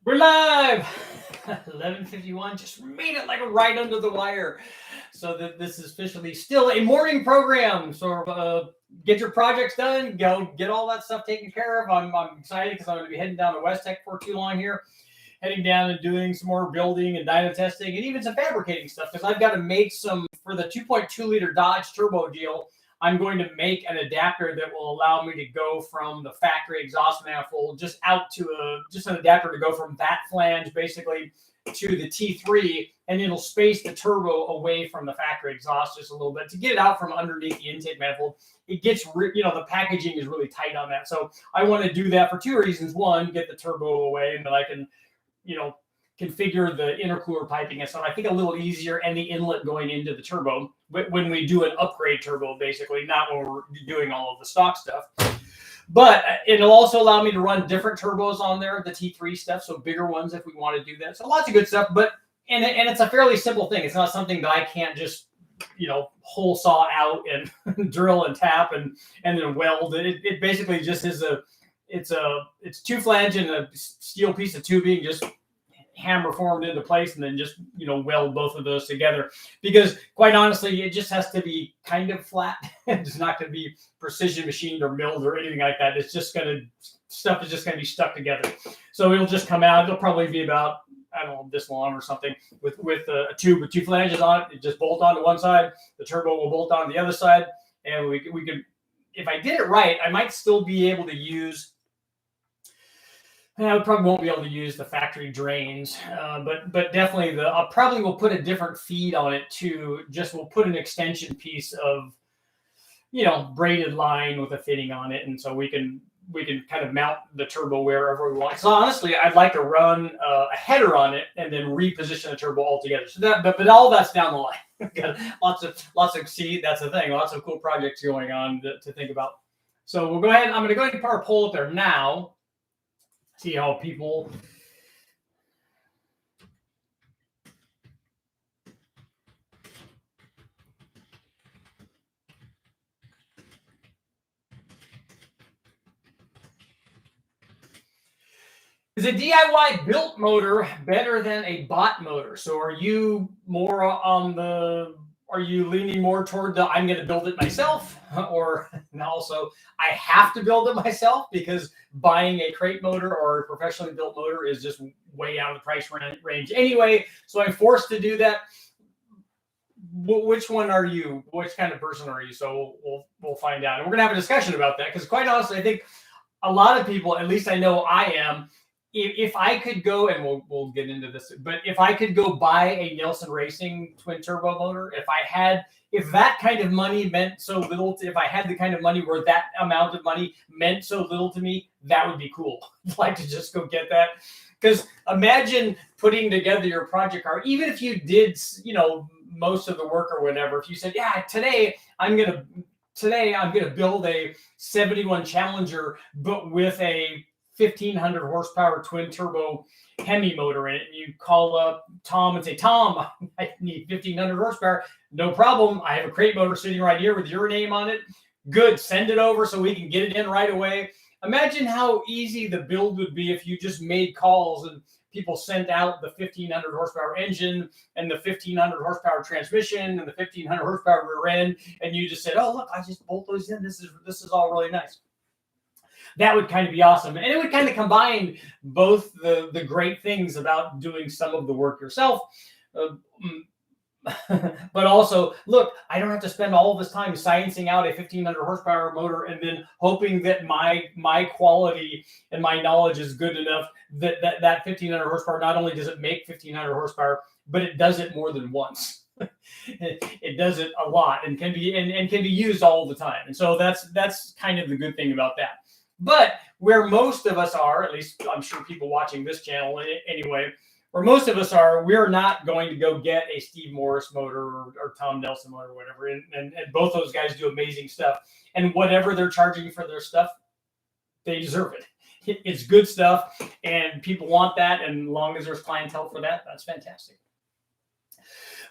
We're live. 11:51. Just made it like right under the wire. So that this is officially still a morning program. So get your projects done. Go get all that stuff taken care of. I'm excited because I'm going to be heading down to West Tech for too long here. Heading down and doing some more building and dyno testing and even some fabricating stuff because I've got to make some for the 2.2 liter Dodge turbo deal. I'm going to make an adapter that will allow me to go from the factory exhaust manifold just out to just an adapter to go from that flange basically to the T3, and it'll space the turbo away from the factory exhaust just a little bit to get it out from underneath the intake manifold. It gets, the packaging is really tight on that. So I want to do that for two reasons. One, get the turbo away, and then I can, configure the intercooler piping and stuff. I think a little easier, and the inlet going into the turbo when we do an upgrade turbo, basically, not when we're doing all of the stock stuff. But it'll also allow me to run different turbos on there, the T3 stuff, so bigger ones if we want to do that. So lots of good stuff, but and it's a fairly simple thing. It's not something that I can't just hole saw out and drill and tap and then weld. It basically just is it's two flange and a steel piece of tubing just hammer formed into place and then just weld both of those together, because quite honestly it just has to be kind of flat. It's not going to be precision machined or milled or anything like that. It's just stuff is just going to be stuck together, so it'll just come out. It'll probably be about, I don't know, this long or something with a tube with two flanges on it. It just bolt onto one side, the turbo will bolt on the other side, and we could, if I did it right, I might still be able to use, I probably won't be able to use the factory drains, but definitely I probably will put a different feed on it too. Just we'll put an extension piece of, braided line with a fitting on it, and so we can kind of mount the turbo wherever we want. So honestly, I'd like to run a header on it and then reposition the turbo altogether. So that, but all that's down the line. Got lots of see, that's the thing. Lots of cool projects going on to think about. So we'll go ahead. I'm going to go ahead and put our poll up there now. See how people. Is a DIY built motor better than a bought motor? So are you more on are you leaning more toward the I'm going to build it myself, or also I have to build it myself because buying a crate motor or a professionally built motor is just way out of the price range anyway, so I'm forced to do that? Which one are you? Which kind of person are you? So we'll find out, and we're going to have a discussion about that, because quite honestly, I think a lot of people, at least I know I am, if I could go, and we'll get into this, but if I could go buy a Nelson Racing twin turbo motor, if that kind of money meant so little, if I had the kind of money where that amount of money meant so little to me, that would be cool. I'd like to just go get that, because imagine putting together your project car, even if you did, most of the work or whatever. If you said, yeah, today I'm gonna build a 71 Challenger, but with a 1,500 horsepower twin turbo Hemi motor in it, and you call up Tom and say, Tom, I need 1,500 horsepower. No problem. I have a crate motor sitting right here with your name on it. Good. Send it over so we can get it in right away. Imagine how easy the build would be if you just made calls and people sent out the 1,500 horsepower engine and the 1,500 horsepower transmission and the 1,500 horsepower rear end, and you just said, oh, look, I just bolt those in. This is all really nice. That would kind of be awesome. And it would kind of combine both the great things about doing some of the work yourself, but also, look, I don't have to spend all this time sciencing out a 1,500 horsepower motor and then hoping that my quality and my knowledge is good enough that 1,500 horsepower not only does it make 1,500 horsepower, but it does it more than once. It does it a lot and can be used all the time. And so that's kind of the good thing about that. But where most of us are, at least I'm sure people watching this channel anyway, where most of us are, we're not going to go get a Steve Morris motor or Tom Nelson motor or whatever. And both those guys do amazing stuff. And whatever they're charging for their stuff, they deserve it. It's good stuff, and people want that. And as long as there's clientele for that, that's fantastic.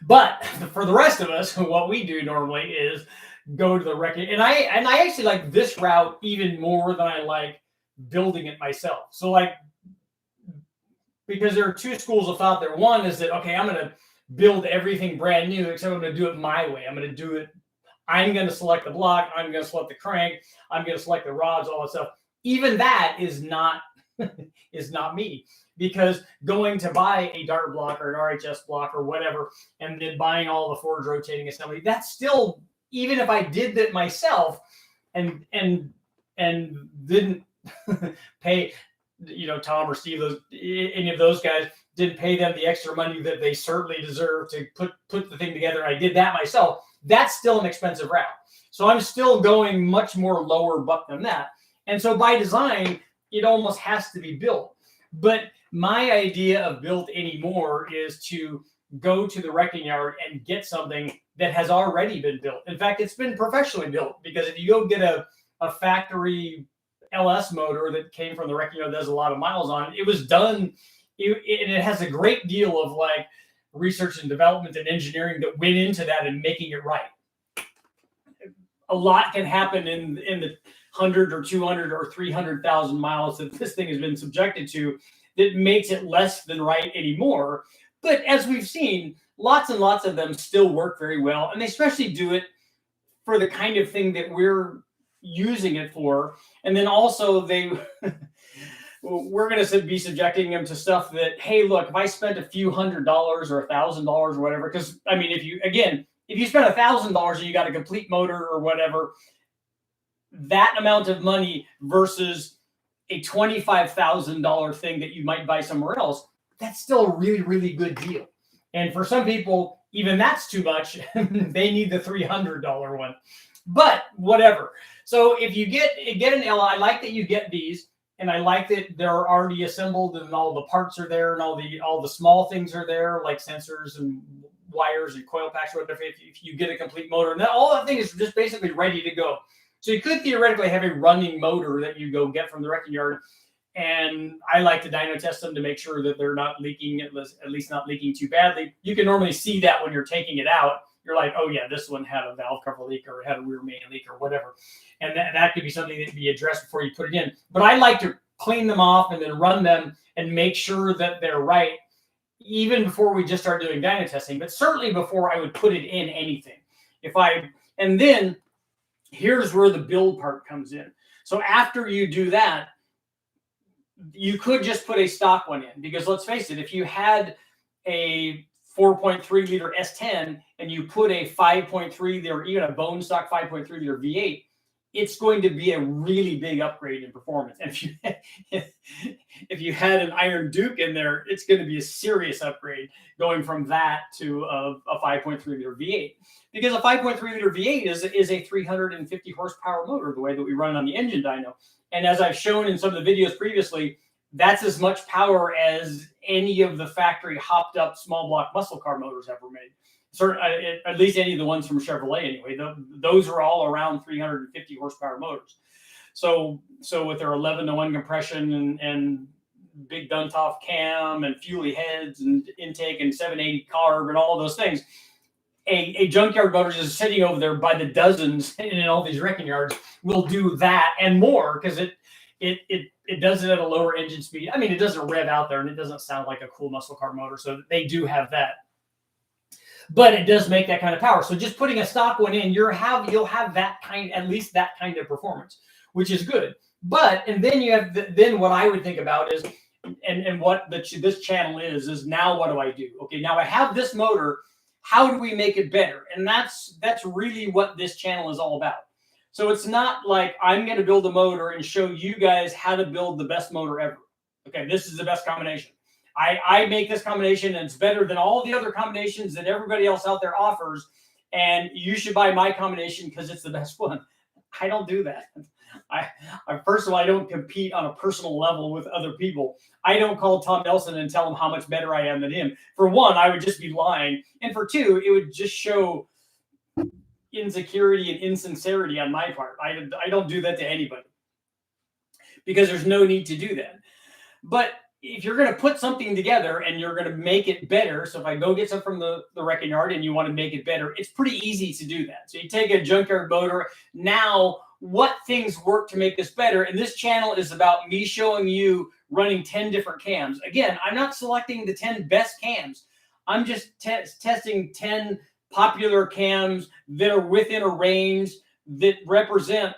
But for the rest of us, what we do normally is go to the wreckage. And I actually like this route even more than I like building it myself. So like because there are two schools of thought there. One is that, okay, I'm going to build everything brand new, except I'm going to do it my way. I'm going to select the block. I'm going to select the crank. I'm going to select the rods, all that stuff. Even that is not me, because going to buy a dart block or an RHS block or whatever, and then buying all the forward rotating assembly, that's still, even if I did that myself and didn't pay, Tom or Steve, any of those guys, didn't pay them the extra money that they certainly deserve to put the thing together. I did that myself. That's still an expensive route. So I'm still going much more lower buck than that. And so by design, it almost has to be built. But my idea of built anymore is to go to the wrecking yard and get something that has already been built. In fact, it's been professionally built, because if you go get a factory LS motor that came from the wrecking yard that has a lot of miles on it, it was done. It has a great deal of like research and development and engineering that went into that and making it right. A lot can happen in the 100 or 200 or 300,000 miles that this thing has been subjected to that makes it less than right anymore. But as we've seen, lots and lots of them still work very well, and they especially do it for the kind of thing that we're using it for. And then also we're going to be subjecting them to stuff that, hey, look, if I spent a few $100 or $1,000 or whatever, because I mean, if you spent $1,000 and you got a complete motor or whatever, that amount of money versus a $25,000 thing that you might buy somewhere else, that's still a really, really good deal. And for some people, even that's too much. They need the $300 one, but whatever. So if you get an L, I like that you get these. And I like that they're already assembled and all the parts are there and all the small things are there, like sensors and wires and coil packs or whatever. If you get a complete motor, and all that thing is just basically ready to go. So you could theoretically have a running motor that you go get from the wrecking yard. And I like to dyno test them to make sure that they're not leaking, at least not leaking too badly. You can normally see that when you're taking it out. You're like, oh yeah, this one had a valve cover leak or had a rear main leak or whatever. And that could be something that can be addressed before you put it in. But I like to clean them off and then run them and make sure that they're right, even before we just start doing dyno testing, but certainly before I would put it in anything. And then here's where the build part comes in. So after you do that, you could just put a stock one in, because let's face it, if you had a 4.3 liter S10 and you put a 5.3 or even a bone stock 5.3 liter V8, it's going to be a really big upgrade in performance. And if you had an Iron Duke in there, it's going to be a serious upgrade going from that to a 5.3 liter V8, because a 5.3 liter V8 is a 350 horsepower motor, the way that we run on the engine dyno. And as I've shown in some of the videos previously, that's as much power as any of the factory hopped up small block muscle car motors ever made. At least any of the ones from Chevrolet anyway. Those are all around 350 horsepower motors. So with their 11-to-1 compression and big Duntov cam and Fuelie heads and intake and 780 carb and all those things, a junkyard motor just sitting over there by the dozens in all these wrecking yards will do that and more, because it does it at a lower engine speed. I mean, it doesn't rev out there and it doesn't sound like a cool muscle car motor. So they do have that. But it does make that kind of power. So just putting a stock one in, you'll have that kind, at least that kind of performance, which is good. And then you have then what I would think about is, and what this channel is now what do I do? Okay, now I have this motor. How do we make it better? And that's really what this channel is all about. So it's not like I'm going to build a motor and show you guys how to build the best motor ever. Okay, this is the best combination. I make this combination and it's better than all the other combinations that everybody else out there offers. And you should buy my combination because it's the best one. I don't do that. First of all, I don't compete on a personal level with other people. I don't call Tom Nelson and tell him how much better I am than him. For one, I would just be lying. And for two, it would just show insecurity and insincerity on my part. I don't do that to anybody, because there's no need to do that. But if you're going to put something together and you're going to make it better, so if I go get some from the wrecking yard and you want to make it better, it's pretty easy to do that. So you take a junkyard motor. Now what things work to make this better. And this channel is about me showing you running 10 different cams. Again, I'm not selecting the 10 best cams. I'm just testing 10 popular cams that are within a range that represent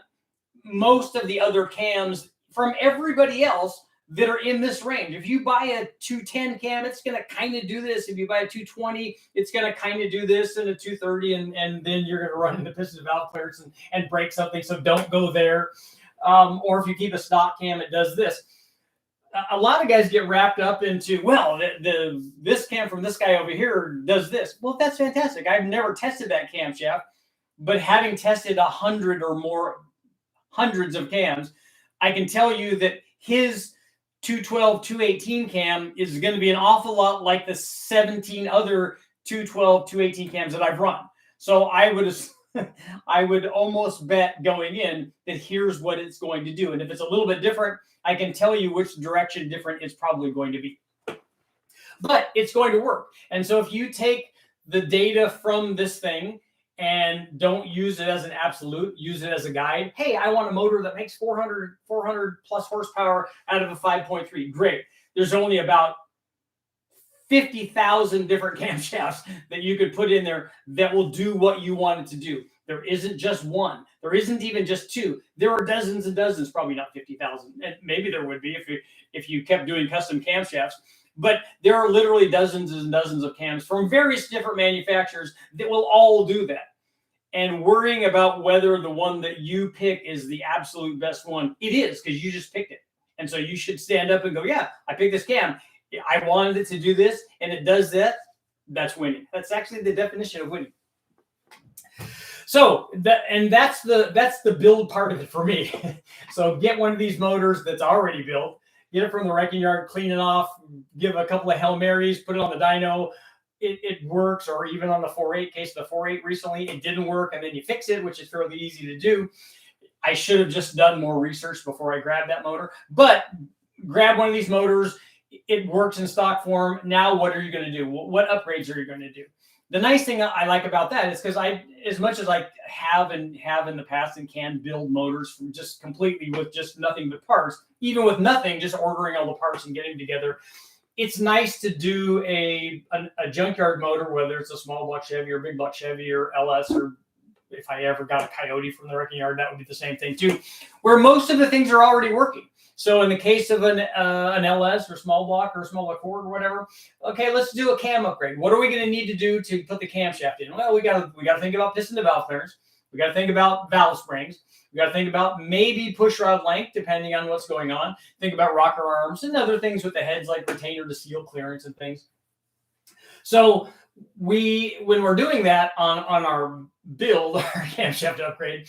most of the other cams from everybody else that are in this range. If you buy a 210 cam, it's going to kind of do this. If you buy a 220, it's going to kind of do this, and a 230, and then you're going to run into piston valve clearance and break something. So don't go there. Or if you keep a stock cam, it does this. A lot of guys get wrapped up into, well, this cam from this guy over here does this. Well, that's fantastic. I've never tested that camshaft, but having tested 100 or more, hundreds of cams, I can tell you that his 212, 218 cam is going to be an awful lot like the 17 other 212, 218 cams that I've run. So I would almost bet going in that here's what it's going to do. And if it's a little bit different, I can tell you which direction different it's probably going to be. But it's going to work. And so if you take the data from this thing and don't use it as an absolute, use it as a guide. Hey, I want a motor that makes 400 plus horsepower out of a 5.3. Great. There's only about 50,000 different camshafts that you could put in there that will do what you want it to do. There isn't just one. There isn't even just two. There are dozens and dozens, probably not 50,000. And maybe there would be if you kept doing custom camshafts. But there are literally dozens and dozens of cams from various different manufacturers that will all do that. And worrying about whether the one that you pick is the absolute best one, it is, because you just picked it. And so you should stand up and go, yeah, I picked this cam. I wanted it to do this, and it does that. That's winning. That's actually the definition of winning. So that's the build part of it for me. So get one of these motors that's already built, get it from the wrecking yard, clean it off, give a couple of Hail Marys, put it on the dyno. It works, or even on the 4.8 case of the 4.8 recently, it didn't work, and then you fix it, which is fairly easy to do. I should have just done more research before I grabbed that motor, but grab one of these motors. It works in stock form. Now, what are you going to do? What upgrades are you going to do? The nice thing I like about that is because as much as I have in the past and can build motors from just completely with just nothing but parts, even with nothing, just ordering all the parts and getting together, it's nice to do a junkyard motor, whether it's a small block Chevy or big block Chevy or LS, or if I ever got a Coyote from the wrecking yard, that would be the same thing too, where most of the things are already working. So in the case of an LS or small block Ford or whatever, okay, let's do a cam upgrade. What are we going to need to do to put the camshaft in? Well, we got to think about piston to valve clearance. We got to think about valve springs. We got to think about maybe push rod length, depending on what's going on. Think about rocker arms and other things with the heads, like retainer to seal clearance and things. So when we're doing that on our build, our camshaft upgrade,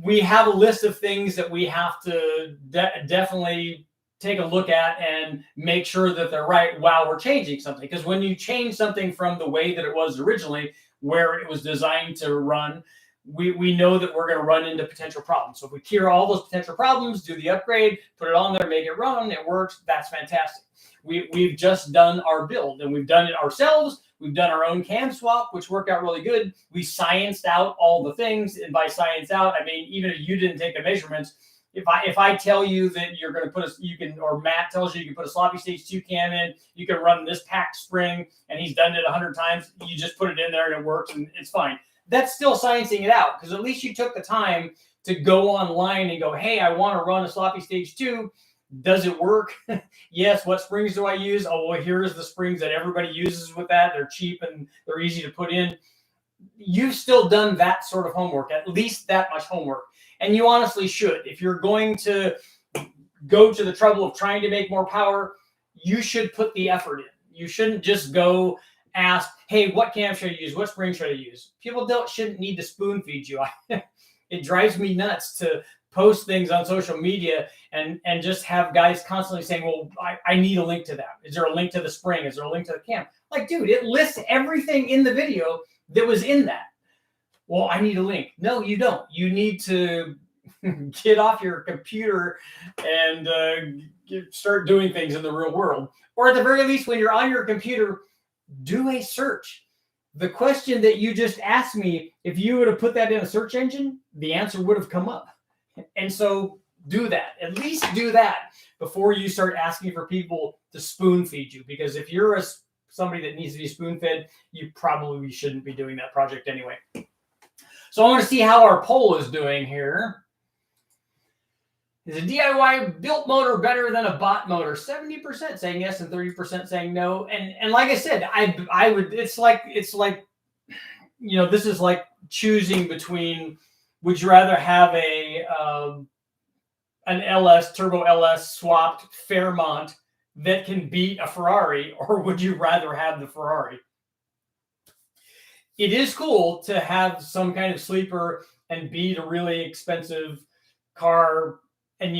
we have a list of things that we have to definitely take a look at and make sure that they're right while we're changing something. Because when you change something from the way that it was originally, where it was designed to run, we know that we're going to run into potential problems. So if we cure all those potential problems, do the upgrade, put it on there, make it run, it works, that's fantastic. We've just done our build, and we've done it ourselves. We've done our own cam swap, which worked out really good. We scienced out all the things, and by science out, I mean, even if you didn't take the measurements, if I tell you that you're going to put or Matt tells you can put a sloppy stage 2 cam in, you can run this packed spring, and he's done it 100 times, you just put it in there and it works and it's fine. That's still sciencing it out, because at least you took the time to go online and go, hey, I want to run a sloppy stage 2. Does it work? Yes. What springs do I use? Oh, well, here's the springs that everybody uses with that. They're cheap and they're easy to put in. You've still done that sort of homework, at least that much homework. And you honestly should. If you're going to go to the trouble of trying to make more power, you should put the effort in. You shouldn't just go ask, hey, what cam should I use? What spring should I use? People shouldn't need to spoon feed you. It drives me nuts to post things on social media and just have guys constantly saying, well, I need a link to that. Is there a link to the spring? Is there a link to the cam? Like, dude, it lists everything in the video that was in that. Well, I need a link. No, you don't. You need to get off your computer and start doing things in the real world. Or at the very least, when you're on your computer, do a search. The question that you just asked me, if you would have put that in a search engine, the answer would have come up. And so do that. At least do that before you start asking for people to spoon feed you. Because if you're somebody that needs to be spoon fed, you probably shouldn't be doing that project anyway. So I want to see how our poll is doing here. Is a DIY built motor better than a bought motor? 70% saying yes and 30% saying no. And like I said, I would. It's like this is like choosing between. Would you rather have an LS turbo LS swapped Fairmont that can beat a Ferrari, or would you rather have the Ferrari? It is cool to have some kind of sleeper and beat a really expensive car. And,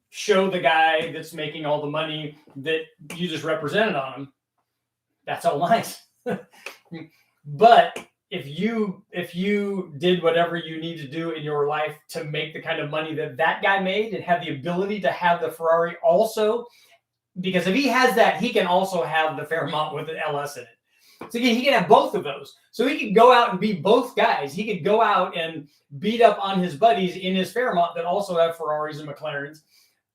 show the guy that's making all the money that you just represented on him. That's all nice. But if you did whatever you need to do in your life to make the kind of money that guy made and have the ability to have the Ferrari also, because if he has that, he can also have the Fairmont with an LS in it. So again, he can have both of those. So he could go out and be both guys. He could go out and beat up on his buddies in his Fairmont that also have Ferraris and McLarens,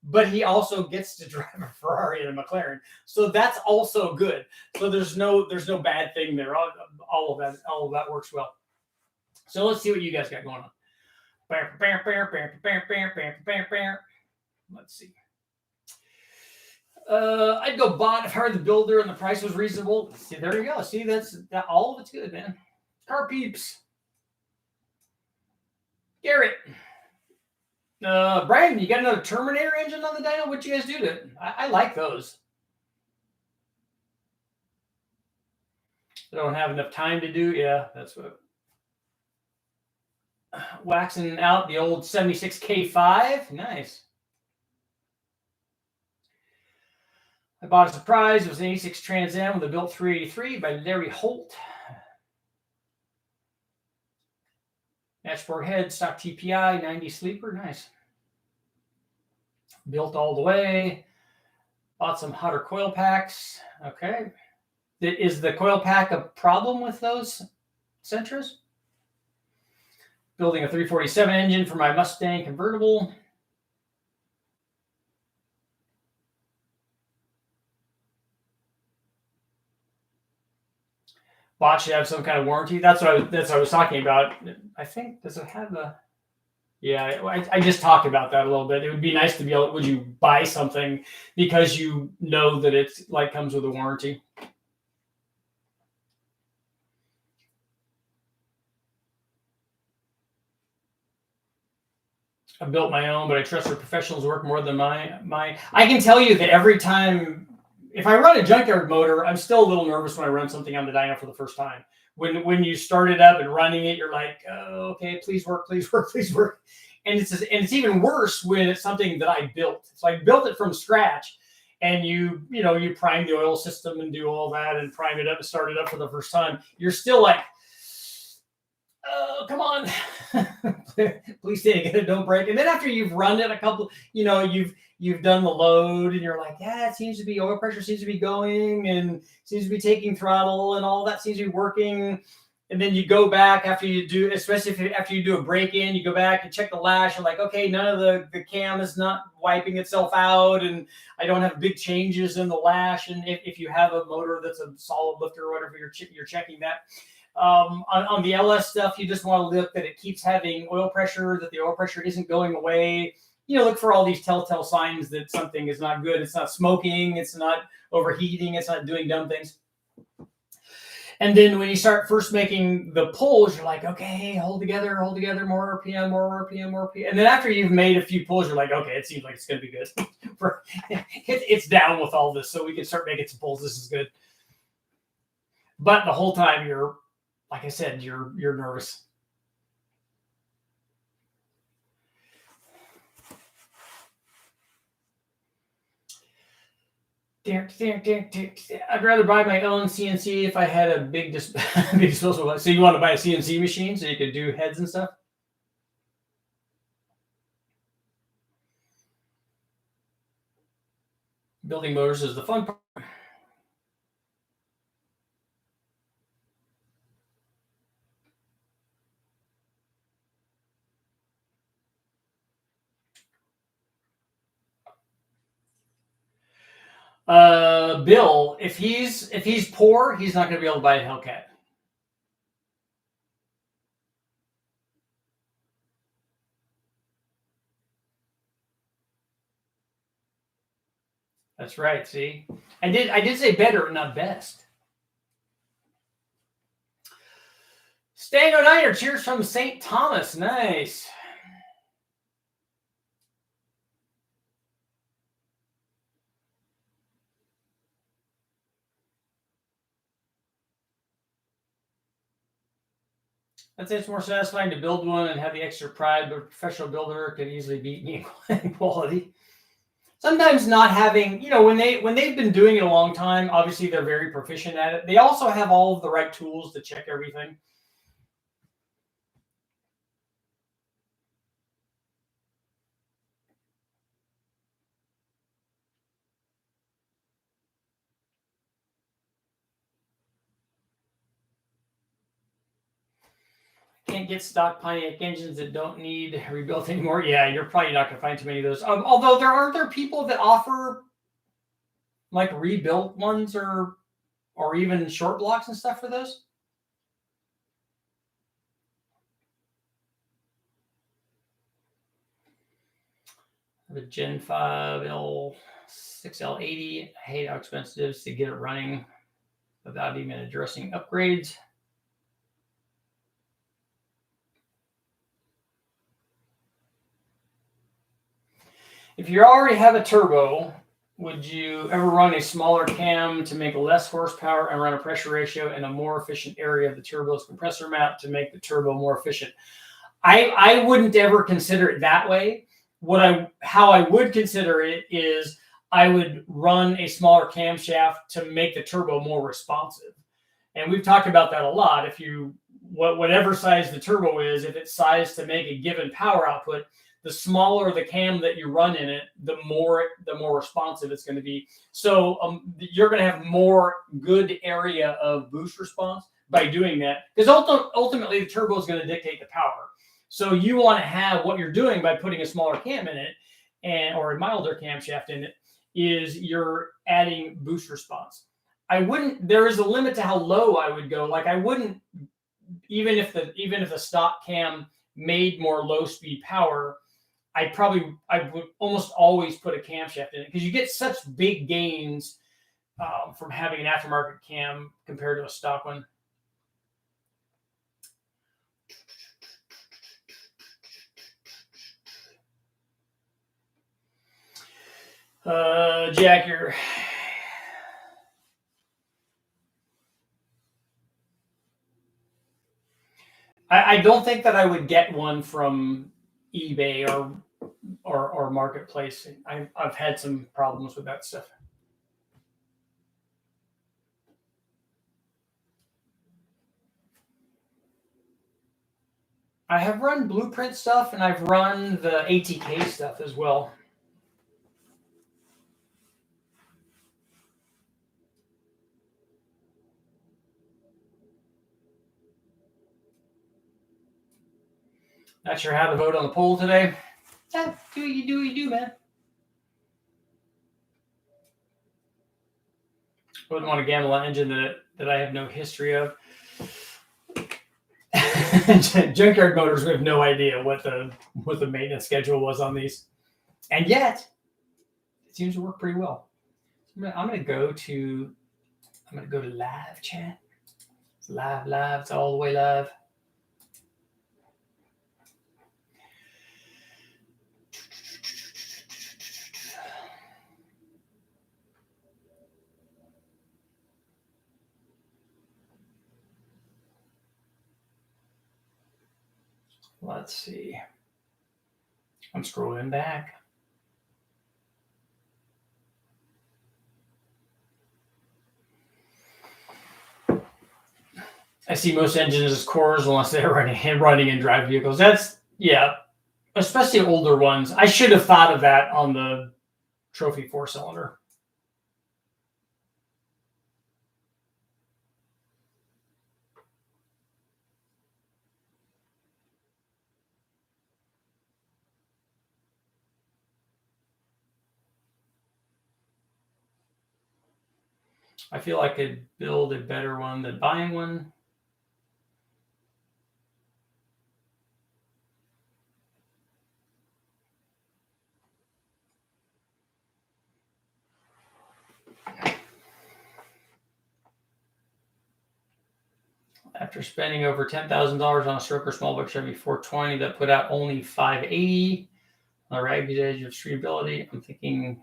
but he also gets to drive a Ferrari and a McLaren. So that's also good. So there's no bad thing there. All of that works well. So let's see what you guys got going on. Let's see. I'd go bought if I were the builder and the price was reasonable. See, there you go. See, that all of it's good, man. Car peeps. Garrett. Brian, you got another Terminator engine on the dyno? What'd you guys do to it? I like those. I don't have enough time to do. Yeah, that's what. Waxing out the old 76K5. Nice. I bought a surprise. It was an 86 Trans Am with a built 383 by Larry Holt. Matchboard head, stock TPI, 90 sleeper. Nice. Built all the way. Bought some hotter coil packs. Okay. Is the coil pack a problem with those Sentras? Building a 347 engine for my Mustang convertible. Bot should have some kind of warranty. That's what I was talking about. I think, does it have a? Yeah, I just talked about that a little bit. It would be nice to be able. Would you buy something because you know that it's like comes with a warranty? I built my own, but I trust our professionals work more than my. I can tell you that every time. If I run a Junkyard motor, I'm still a little nervous when I run something on the dyno for the first time. When you start it up and running it, you're like, oh, okay, please work, please work, please work. And it's even worse when it's something that I built. So I built it from scratch, and you prime the oil system and do all that and prime it up and start it up for the first time. You're still like, oh, come on, please stay together, don't break. And then after you've run it a couple, you've done the load and you're like, yeah, it seems to be oil pressure seems to be going and seems to be taking throttle and all that seems to be working. And then you go back after you do, especially after you do a break-in, you go back and check the lash. You're like, okay, none of the cam is not wiping itself out, and I don't have big changes in the lash. And if you have a motor that's a solid lifter or whatever, you're checking that. On the LS stuff, you just want to look that it keeps having oil pressure, that the oil pressure isn't going away. Look for all these telltale signs that something is not good. It's not smoking. It's not overheating. It's not doing dumb things. And then when you start first making the pulls, you're like, okay, hold together, more RPM, more RPM, more RPM. And then after you've made a few pulls, you're like, okay, it seems like it's going to be good. It's down with all this, so we can start making some pulls. This is good. But the whole time you're, like I said, you're nervous. I'd rather buy my own CNC if I had a big disposable. So you want to buy a CNC machine so you could do heads and stuff? Building motors is the fun part. Bill, if he's poor, he's not going to be able to buy a Hellcat. That's right. See, I did say better, not best. Stango Niner, cheers from St. Thomas. Nice. I'd say it's more satisfying to build one and have the extra pride, but a professional builder can easily beat me in quality. Sometimes not having, when they've been doing it a long time, obviously they're very proficient at it. They also have all of the right tools to check everything. Can't get stock Pontiac engines that don't need rebuilt anymore. Yeah, you're probably not going to find too many of those. Although aren't there people that offer like rebuilt ones or even short blocks and stuff for those? The Gen 5 L6L80. I hate how expensive it is to get it running without even addressing upgrades. If you already have a turbo, would you ever run a smaller cam to make less horsepower and run a pressure ratio in a more efficient area of the turbo's compressor mount to make the turbo more efficient? I wouldn't ever consider it that way. How I would consider it is I would run a smaller camshaft to make the turbo more responsive. And we've talked about that a lot. If whatever size the turbo is, if it's sized to make a given power output, the smaller the cam that you run in it, the more responsive it's going to be. So you're going to have more good area of boost response by doing that, because ultimately the turbo is going to dictate the power. So you want to have what you're doing by putting a smaller cam in it or a milder camshaft in it is you're adding boost response. There is a limit to how low I would go. Like I wouldn't, even if the stock cam made more low speed power, I would almost always put a camshaft in it because you get such big gains from having an aftermarket cam compared to a stock one. Jack, I don't think that I would get one from eBay or marketplace. I've had some problems with that stuff. I have run Blueprint stuff and I've run the ATK stuff as well. Not sure how to vote on the poll today. Do you do, man. Wouldn't want to gamble on an engine that I have no history of. Junkyard Motors, we have no idea what the maintenance schedule was on these, and yet it seems to work pretty well. I'm gonna go to live chat. It's live. It's all the way live. Let's see. I'm scrolling back. I see most engines as cores unless they're running in drive vehicles. Especially older ones. I should have thought of that on the Trophy 4-cylinder. I feel I could build a better one than buying one. After spending over $10,000 on a stroker small block Chevy 420 that put out only 580 on the ragged edge of streetability, I'm thinking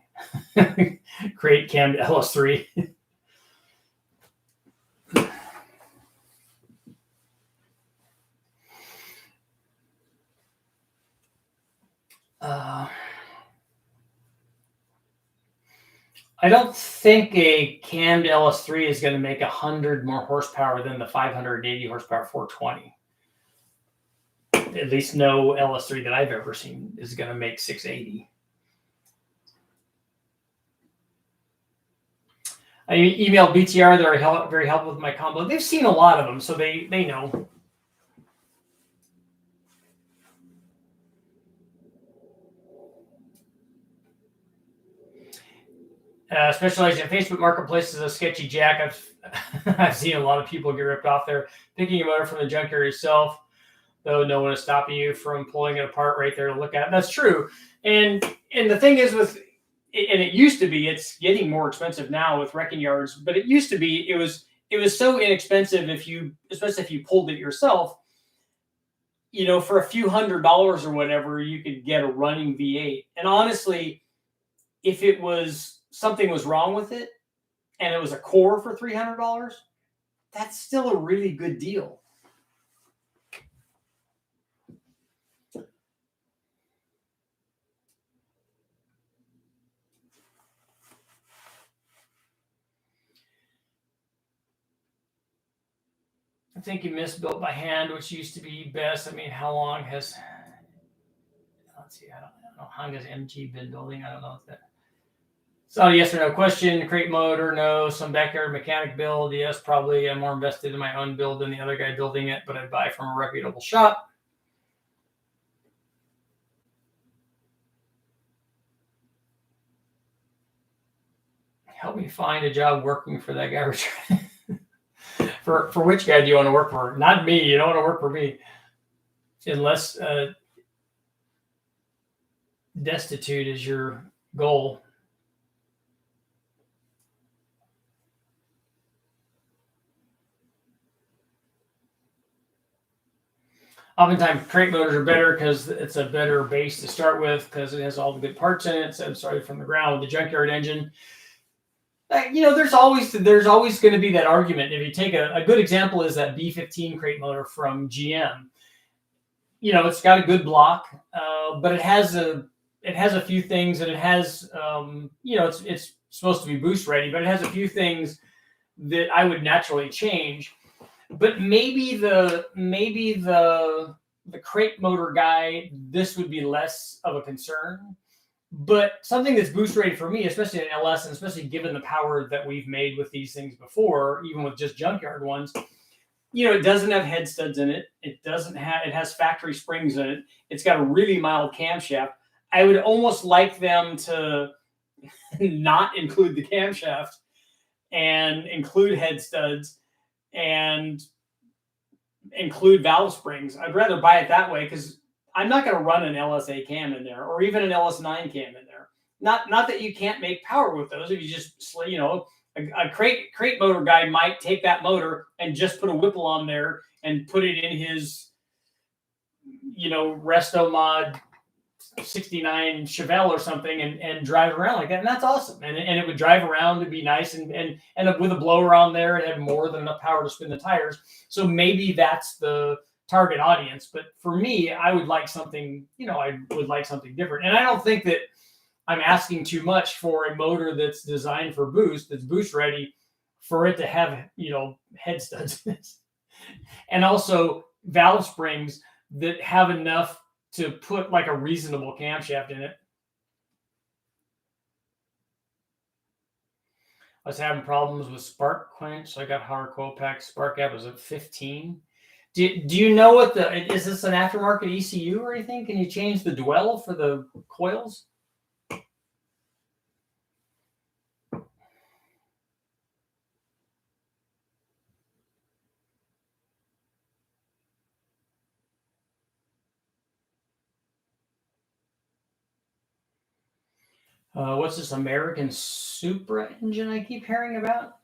create cammed LS3. I don't think a cammed LS3 is going to make 100 more horsepower than the 580 horsepower 420. At least no LS3 that I've ever seen is going to make 680. I emailed BTR. They're very helpful with my combo. They've seen a lot of them, so they know. Specializing in Facebook Marketplace is a sketchy jack. I've seen a lot of people get ripped off there. Picking a motor from the junkyard yourself, though no one is stopping you from pulling it apart right there to look at. That's true. And the thing is with, and it used to be, it's getting more expensive now with wrecking yards, but it used to be, it was so inexpensive especially if you pulled it yourself, for a few $100s or whatever, you could get a running V8. And honestly, if something was wrong with it and it was a core for $300, that's still a really good deal. I think you missed built by hand, which used to be best. I mean, how long has, let's see, I don't know, how long has MG been building? I don't know if that. It's not a yes or no question. Crate motor, no. Some backyard mechanic build, yes, probably. I'm more invested in my own build than the other guy building it, but I'd buy from a reputable shop. Help me find a job working for that guy. For which guy do you want to work for? Not me. You don't want to work for me. Unless destitute is your goal. Oftentimes, crate motors are better because it's a better base to start with because it has all the good parts in it. So it started from the ground with the junkyard engine. There's always going to be that argument. If you take a good example is that B15 crate motor from GM. It's got a good block, but it has a few things, and it has it's supposed to be boost ready, but it has a few things that I would naturally change. But maybe the crate motor guy, this would be less of a concern. But something that's boost rated for me, especially in LS, and especially given the power that we've made with these things before, even with just junkyard ones, it doesn't have head studs in it. It has factory springs in it. It's got a really mild camshaft. I would almost like them to not include the camshaft and include head studs and include valve springs. I'd rather buy it that way because I'm not going to run an LSA cam in there or even an LS9 cam in there. Not that you can't make power with those. If you just, a crate motor guy might take that motor and just put a Whipple on there and put it in his, Resto Mod 69 Chevelle or something and drive around like that. And that's awesome. And it would drive around to be nice and with a blower on there, it had more than enough power to spin the tires. So maybe that's the target audience. But for me, I would like something, different. And I don't think that I'm asking too much for a motor that's designed for boost, that's boost ready, for it to have, head studs and also valve springs that have enough to put like a reasonable camshaft in it. I was having problems with spark quench, so I got hard coil pack. Spark gap was at 15. Do you know is this an aftermarket ECU or anything? Can you change the dwell for the coils? What's this American Supra engine I keep hearing about?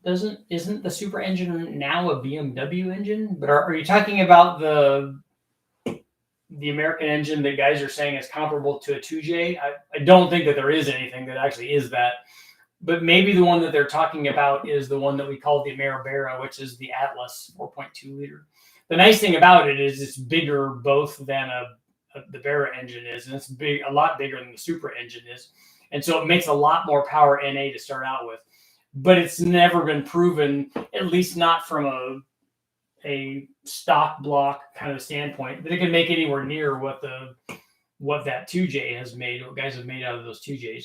Isn't the Supra engine now a BMW engine? But are you talking about the American engine that guys are saying is comparable to a 2J? I don't think that there is anything that actually is that. But maybe the one that they're talking about is the one that we call the Ameribera, which is the Atlas 4.2 liter. The nice thing about it is it's bigger both than the Vera engine is, and it's a lot bigger than the Supra engine is. And so it makes a lot more power NA to start out with. But it's never been proven, at least not from a stock block kind of standpoint, that it can make anywhere near what that 2J has made, what guys have made out of those 2Js.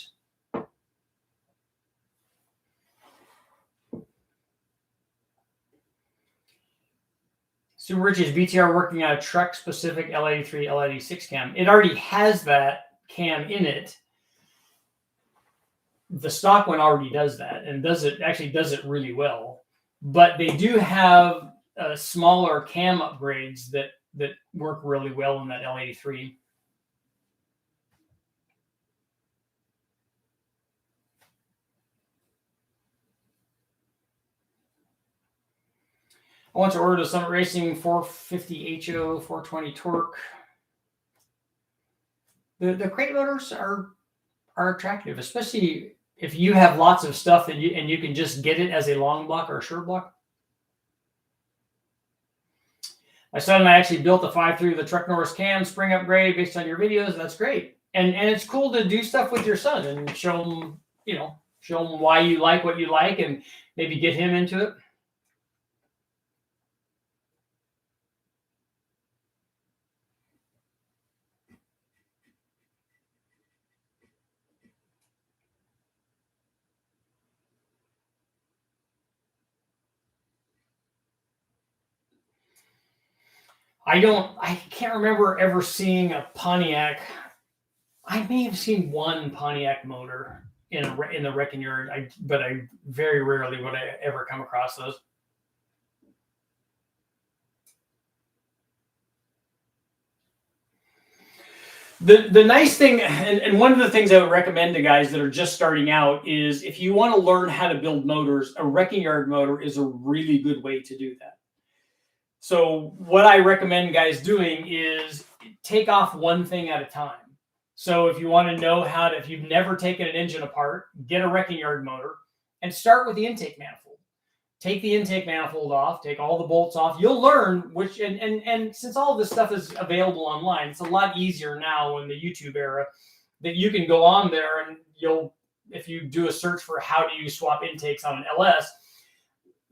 Super Richie's BTR working on a truck-specific L83, L86 cam. It already has that cam in it. The stock one already does that and does it really well. But they do have smaller cam upgrades that work really well in that L83. I want to order the Summit Racing 450 HO 420 torque. The crate motors are attractive, especially if you have lots of stuff and you can just get it as a long block or a short block. My son and I actually built a 5.3 with a Truck Norris cam spring upgrade based on your videos. That's great, and it's cool to do stuff with your son and show him why you like what you like and maybe get him into it. I can't remember ever seeing a Pontiac. I may have seen one Pontiac motor in the wrecking yard, but I very rarely would I ever come across those. The nice thing, and one of the things I would recommend to guys that are just starting out is if you want to learn how to build motors, a wrecking yard motor is a really good way to do that. So what I recommend guys doing is take off one thing at a time. So if you want to know if you've never taken an engine apart, get a wrecking yard motor and start with the intake manifold. Take the intake manifold off, take all the bolts off. You'll learn which, and since all of this stuff is available online, it's a lot easier now in the YouTube era that you can go on there and if you do a search for how do you swap intakes on an LS,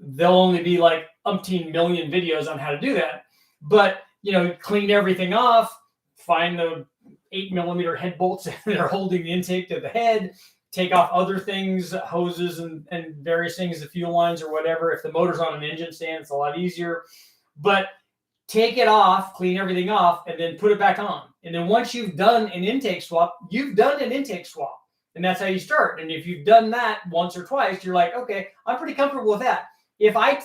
there'll only be like umpteen million videos on how to do that. But, clean everything off, find the 8mm head bolts that are holding the intake to the head, take off other things, hoses and various things, the fuel lines or whatever. If the motor's on an engine stand, it's a lot easier. But take it off, clean everything off, and then put it back on. And then once you've done an intake swap, you've done an intake swap. And that's how you start. And if you've done that once or twice, you're like, okay, I'm pretty comfortable with that. If I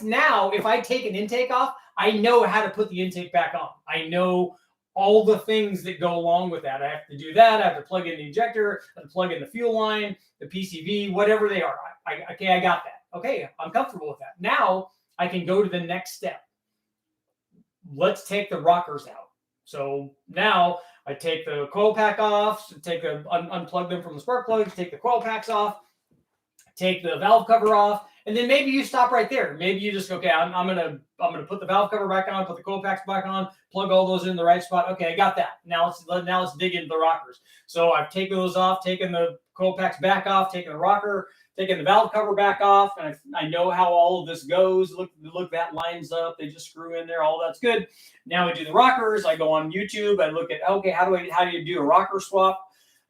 take an intake off, I know how to put the intake back on. I know all the things that go along with that. I have to do that. I have to plug in the injector, I have to plug in the fuel line, the PCV, whatever they are. I got that. Okay, I'm comfortable with that. Now I can go to the next step. Let's take the rockers out. So now I take the coil pack off, unplug them from the spark plugs, take the coil packs off, take the valve cover off. And then maybe you stop right there. Maybe you just, okay, I'm gonna put the valve cover back on, put the coil packs back on, plug all those in the right spot. Okay, I got that. Now let's dig into the rockers. So I've taken those off, taken the coil packs back off, taken the rocker, taken the valve cover back off, and I know how all of this goes. Look, that lines up. They just screw in there. All that's good. Now we do the rockers. I go on YouTube. I look at, okay, how do you do a rocker swap?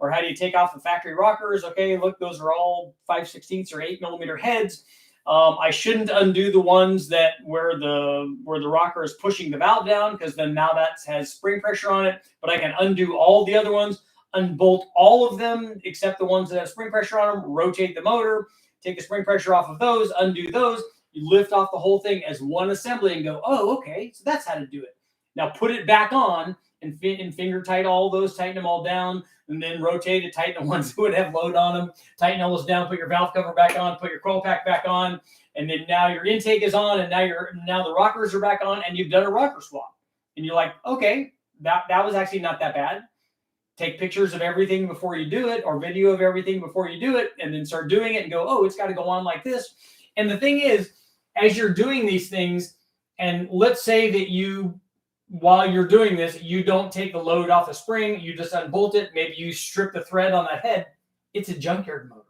Or how do you take off the factory rockers? Okay, look, those are all 5/16 or 8mm heads. I shouldn't undo the ones where the rocker is pushing the valve down, because then now that has spring pressure on it. But I can undo all the other ones, unbolt all of them except the ones that have spring pressure on them, rotate the motor, take the spring pressure off of those, undo those. You lift off the whole thing as one assembly and go, oh, okay, so that's how to do it. Now put it back on and fit and finger tight all those, tighten them all down, and then rotate it, tighten the ones that would have load on them, tighten all those down, put your valve cover back on, put your coil pack back on, and then now your intake is on, and now the rockers are back on, and you've done a rocker swap. And you're like, okay, that was actually not that bad. Take pictures of everything before you do it, or video of everything before you do it, and then start doing it and go, oh, it's got to go on like this. And the thing is, as you're doing these things, and let's say that while you're doing this, you don't take the load off the spring, you just unbolt it, maybe you strip the thread on that head, it's a junkyard motor.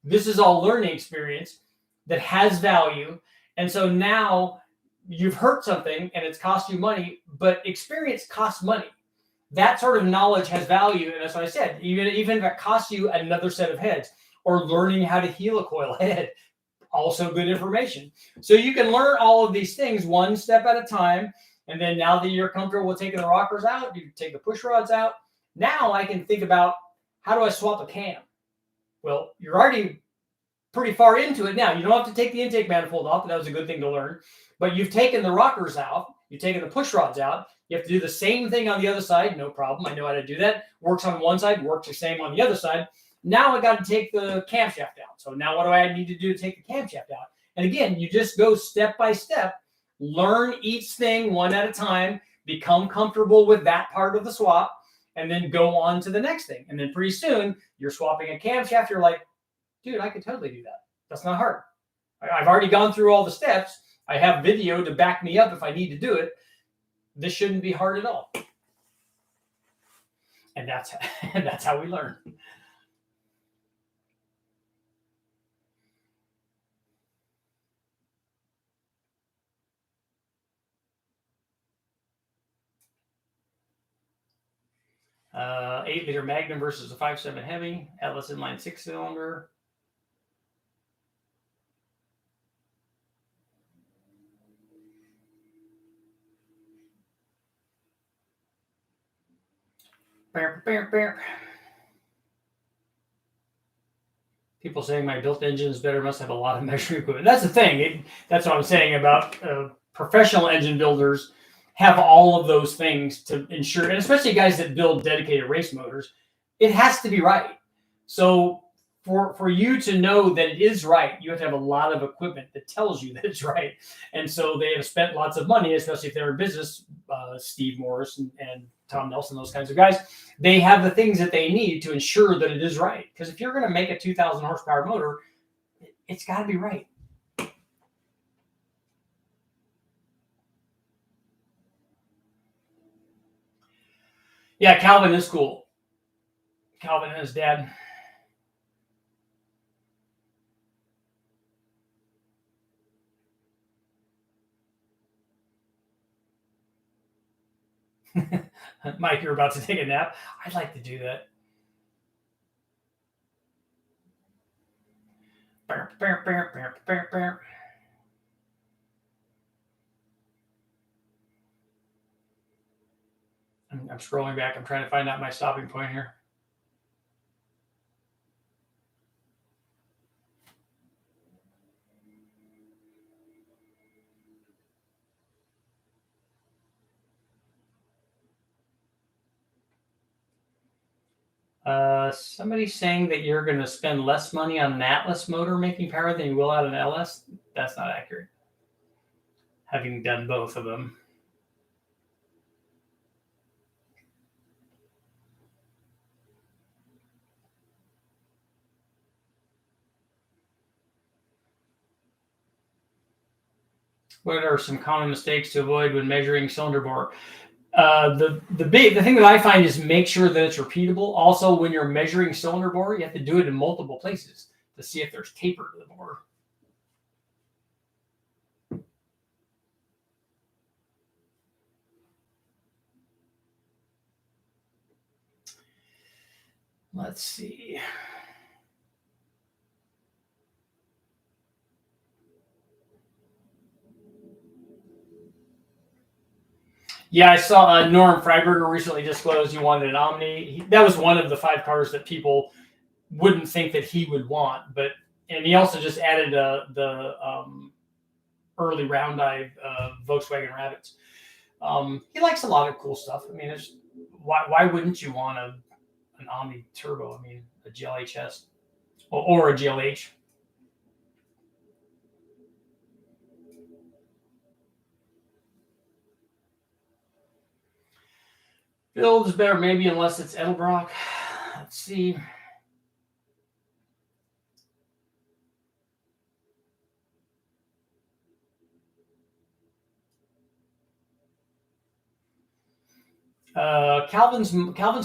This is all learning experience that has value. And so now you've hurt something and it's cost you money, but experience costs money. That sort of knowledge has value. And that's what I said, even if it costs you another set of heads, or learning how to heal a coil head, also good information. So you can learn all of these things one step at a time. And then now that you're comfortable with taking the rockers out, you take the push rods out. Now I can think about, how do I swap a cam? Well, you're already pretty far into it now. You don't have to take the intake manifold off. That was a good thing to learn. But you've taken the rockers out. You've taken the push rods out. You have to do the same thing on the other side. No problem. I know how to do that. Works on one side, works the same on the other side. Now I got to take the camshaft out. So now what do I need to do to take the camshaft out? And again, you just go step by step, learn each thing one at a time, become comfortable with that part of the swap, and then go on to the next thing. And then pretty soon you're swapping a camshaft. You're like, dude, I could totally do that. That's not hard. I've already gone through all the steps. I have video to back me up if I need to do it. This shouldn't be hard at all. And that's how we learn. Uh, 8-liter Magnum versus a 5.7 Heavy, Atlas inline 6-cylinder. People saying my built engine is better, must have a lot of measuring equipment. That's the thing. That's what I'm saying about professional engine builders have all of those things to ensure, and especially guys that build dedicated race motors, it has to be right. So for you to know that it is right, you have to have a lot of equipment that tells you that it's right. And so they have spent lots of money, especially if they're in business, Steve Morris and Tom Nelson, those kinds of guys, they have the things that they need to ensure that it is right. Because if you're going to make a 2,000 horsepower motor, it's got to be right. Yeah, Calvin is cool. Calvin and his dad. Mike, you're about to take a nap. I'd like to do that. I'm scrolling back. I'm trying to find out my stopping point here. Somebody's saying that you're going to spend less money on an Atlas motor making power than you will out of an LS. That's not accurate. Having done both of them. What are some common mistakes to avoid when measuring cylinder bore? The thing that I find is make sure that it's repeatable. Also, when you're measuring cylinder bore, you have to do it in multiple places to see if there's taper to the bore. Let's see. Yeah, I saw Norm Freiberger recently disclosed he wanted an Omni. That was one of the 5 cars that people wouldn't think that he would want. And he also just added the early round eye Volkswagen Rabbits. He likes a lot of cool stuff. I mean, why wouldn't you want an Omni Turbo? I mean, a GLHS or a GLH. Build is better, maybe, unless it's Edelbrock. Let's see. Calvin's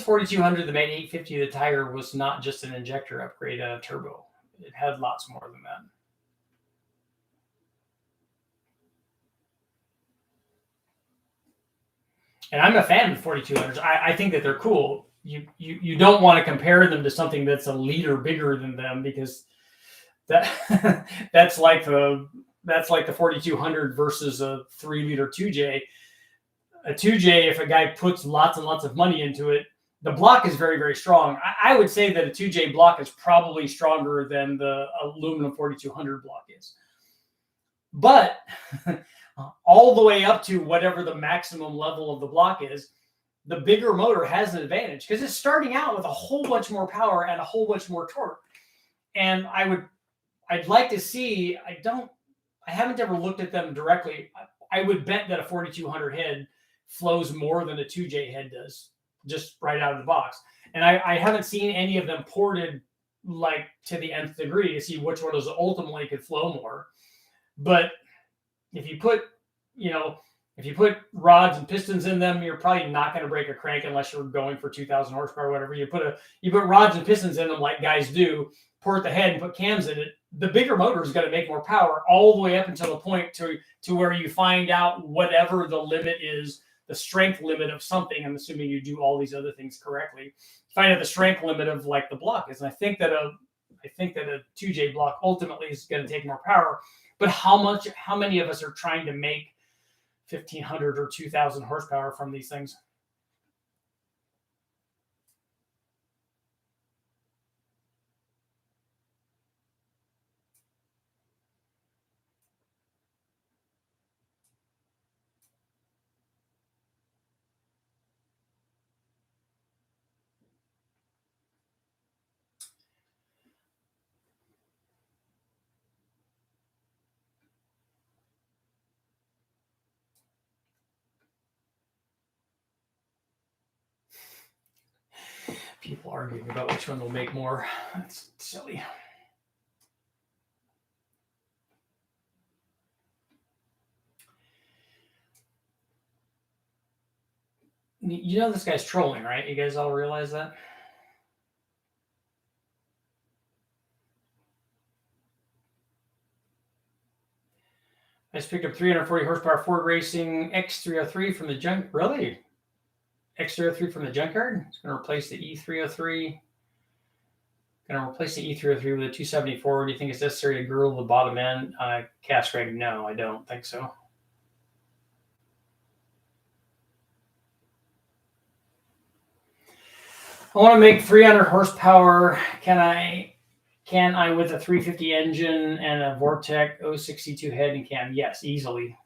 4200, the main 850, the tire was not just an injector upgrade, a turbo. It had lots more than that. And I'm a fan of the 4200s. I think that they're cool. You don't want to compare them to something that's a liter bigger than them, because that that's like the 4200 versus a 3-liter 2J. A 2J, if a guy puts lots and lots of money into it, the block is very, very strong. I would say that a 2J block is probably stronger than the aluminum 4200 block is. But all the way up to whatever the maximum level of the block is, the bigger motor has an advantage because it's starting out with a whole bunch more power and a whole bunch more torque. And I'd like to see, I haven't ever looked at them directly. I would bet that a 4200 head flows more than a 2J head does, just right out of the box. And I haven't seen any of them ported like to the nth degree to see which one of those ultimately could flow more. But if you put rods and pistons in them, you're probably not going to break a crank unless you're going for 2,000 horsepower or whatever. You put rods and pistons in them like guys do, port the head and put cams in it. The bigger motor is going to make more power all the way up until the point to where you find out whatever the limit is, the strength limit of something. I'm assuming you do all these other things correctly. Find out the strength limit of like the block is. And I think that a 2J block ultimately is going to take more power. But how many of us are trying to make 1,500 or 2,000 horsepower from these things? People arguing about which one will make more. That's silly. You know this guy's trolling, right? You guys all realize that? I just picked up 340 horsepower Ford Racing X303 from the junk. Really? X303 from the Junkyard? It's going to replace the E303. Going to replace the E303 with a 274. Do you think it's necessary to grill the bottom end? Cast Greg, no, I don't think so. I want to make 300 horsepower. Can I with a 350 engine and a Vortec 062 head and cam? Yes, easily.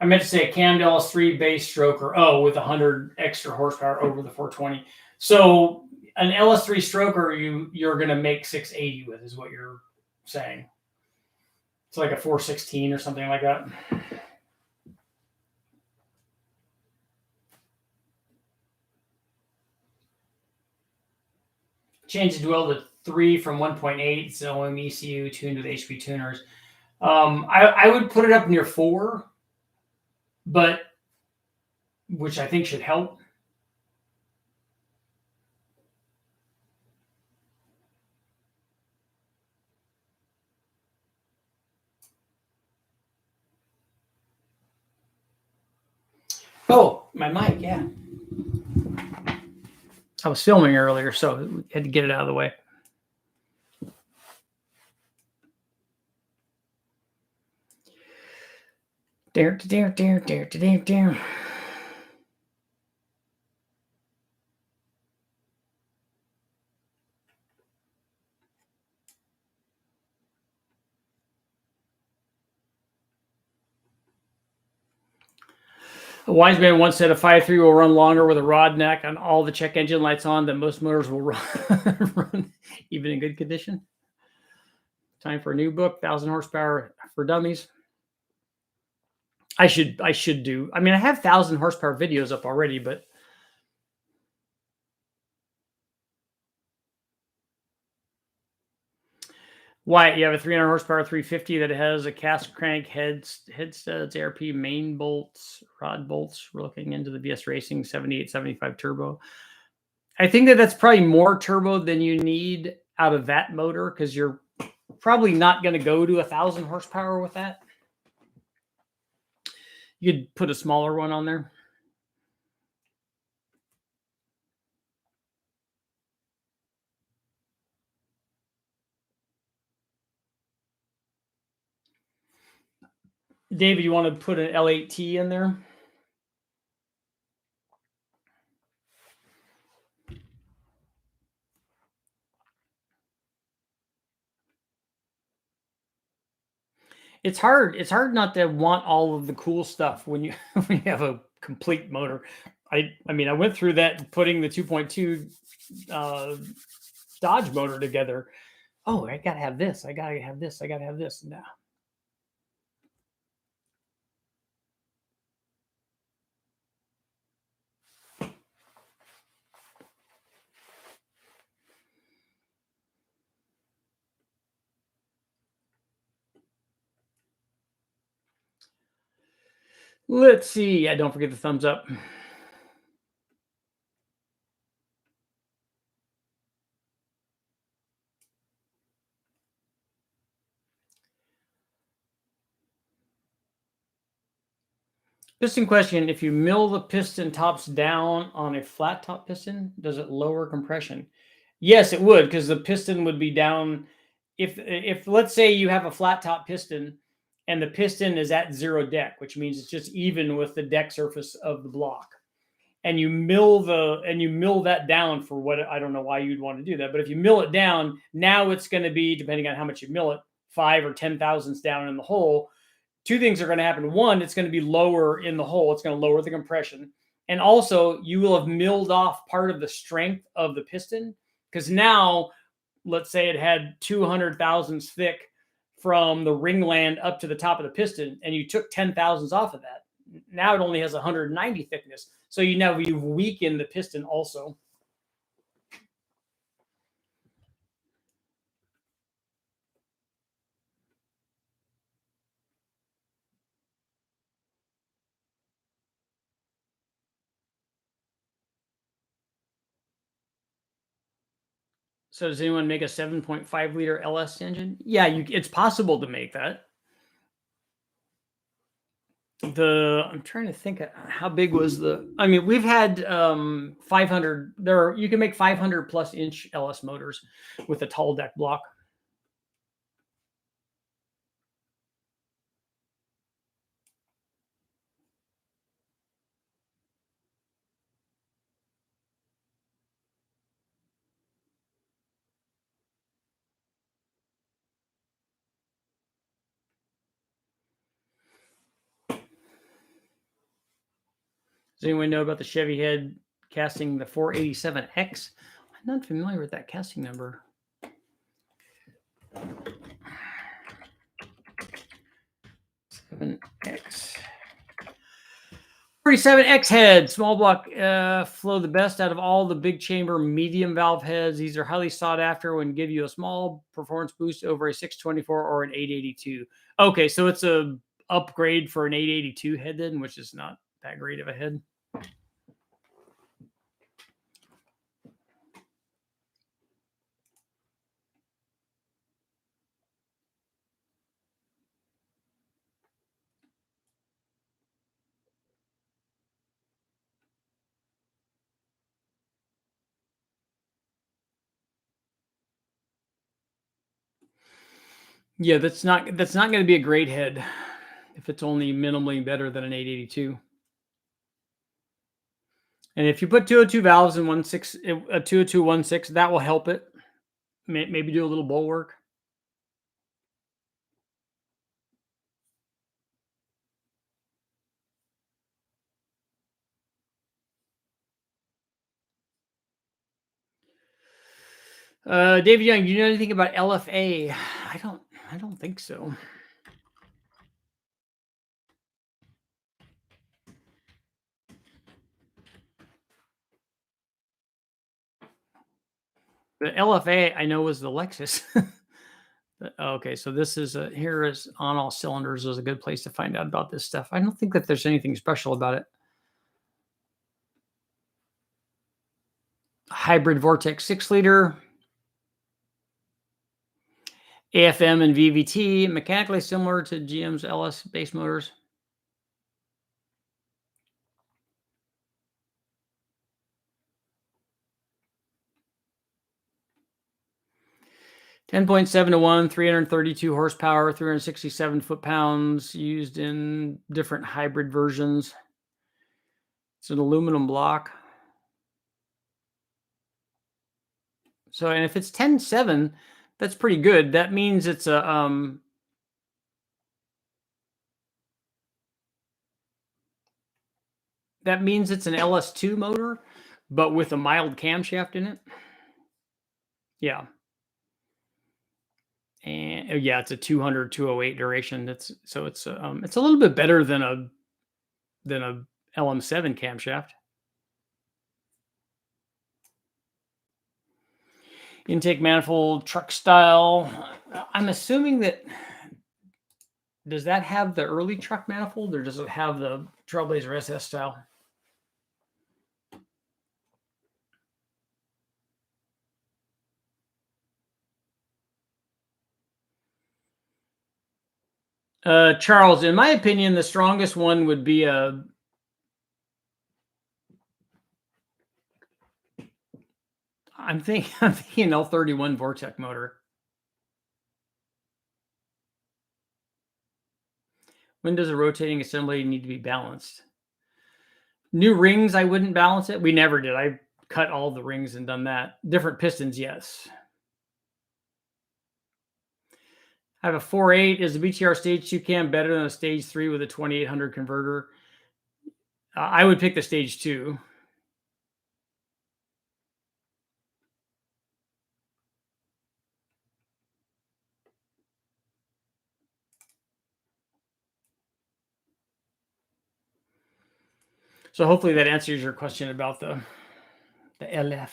I meant to say cammed LS3 base stroker. With 100 extra horsepower over the 420. So an LS3 stroker you're going to make 680 with is what you're saying. It's like a 416 or something like that. Change the dwell to 3 from 1.8. It's an OM ECU tuned with HP tuners. I would put it up near 4, but which I think should help. Oh, my mic, yeah. I was filming earlier, so we had to get it out of the way. Dare. A wise man once said a 5.3 will run longer with a rod neck and all the check engine lights on than most motors will run even in good condition. Time for a new book, 1,000 horsepower for dummies. I should do. I mean, I have 1,000 horsepower videos up already, but Wyatt, you have a 300 horsepower 350 that has a cast crank head studs, ARP main bolts, rod bolts. We're looking into the VS Racing 7875 turbo. I think that's probably more turbo than you need out of that motor because you're probably not going to go to 1,000 horsepower with that. You'd put a smaller one on there. David, you want to put an L8T in there? It's hard. It's hard not to want all of the cool stuff when you when you have a complete motor. I mean, I went through that putting the 2.2 Dodge motor together. Oh, I gotta have this. I gotta have this. I gotta have this. Now, let's see. Yeah, don't forget the thumbs up. Piston question: if you mill the piston tops down on a flat top piston, does it lower compression? Yes, it would, because the piston would be down. If let's say you have a flat top piston and the piston is at zero deck, which means it's just even with the deck surface of the block, and you mill that down for what, I don't know why you'd want to do that, but if you mill it down, now it's going to be, depending on how much you mill it, 5 or 10 thousandths down in the hole. Two things are going to happen. One, it's going to be lower in the hole. It's going to lower the compression. And also, you will have milled off part of the strength of the piston, because now, let's say it had 200 thousandths thick from the ringland up to the top of the piston, and you took 10 thousandths off of that. Now it only has 190 thickness. So you've weakened the piston also. So does anyone make a 7.5 liter LS engine? Yeah, it's possible to make that. I'm trying to think how big was I mean, we've had 500. You can make 500 plus inch LS motors with a tall deck block. Does anyone know about the Chevy head casting, the 487X? I'm not familiar with that casting number. 7X. 47X head, small block flow the best out of all the big chamber medium valve heads. These are highly sought after and give you a small performance boost over a 624 or an 882. Okay, so it's a upgrade for an 882 head then, which is not that great of a head. Yeah, that's not going to be a great head if it's only minimally better than an 882. And if you put 202 valves in 1.6, a 202 1.6, that will help it. Maybe do a little bowl work. David Young, do you know anything about LFA? I don't think so. The LFA I know was the Lexus. Okay, so this is here is On All Cylinders is a good place to find out about this stuff. I don't think that there's anything special about it. Hybrid Vortex 6-liter. AFM and VVT, mechanically similar to GM's LS base motors. (10.7 to 1), 332 horsepower, 367 foot-pounds, used in different hybrid versions. It's an aluminum block. So, and if it's 10.7, that's pretty good. That means it's a that means it's an LS2 motor, but with a mild camshaft in it. Yeah. And yeah, it's a 200-208 duration. It's a little bit better than a LM7 camshaft. Intake manifold, truck style. I'm assuming that, does that have the early truck manifold, or does it have the Trailblazer SS style? Charles, in my opinion, the strongest one would be a I'm thinking L31 Vortec motor. When does a rotating assembly need to be balanced? New rings, I wouldn't balance it. We never did. I cut all the rings and done that. Different pistons, yes. I have a 4.8. Is the BTR stage 2 cam better than a stage 3 with a 2800 converter? I would pick the stage 2. So hopefully that answers your question about the LF.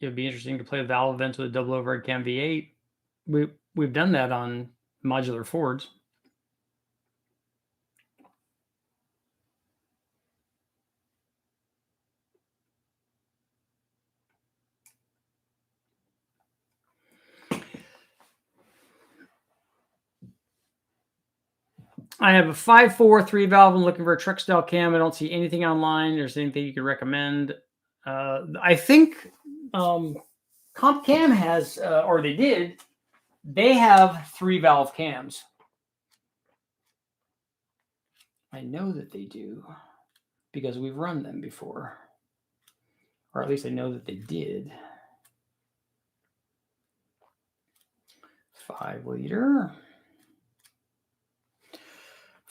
It would be interesting to play valve vents with a double overhead cam V8. We've done that on modular Fords. I have a 5.4 3-valve. I'm looking for a truck style cam. I don't see anything online. There's anything you could recommend? I think Comp Cam has, or they did. They have 3-valve cams. I know that they do because we've run them before, or at least I know that they did. 5-liter.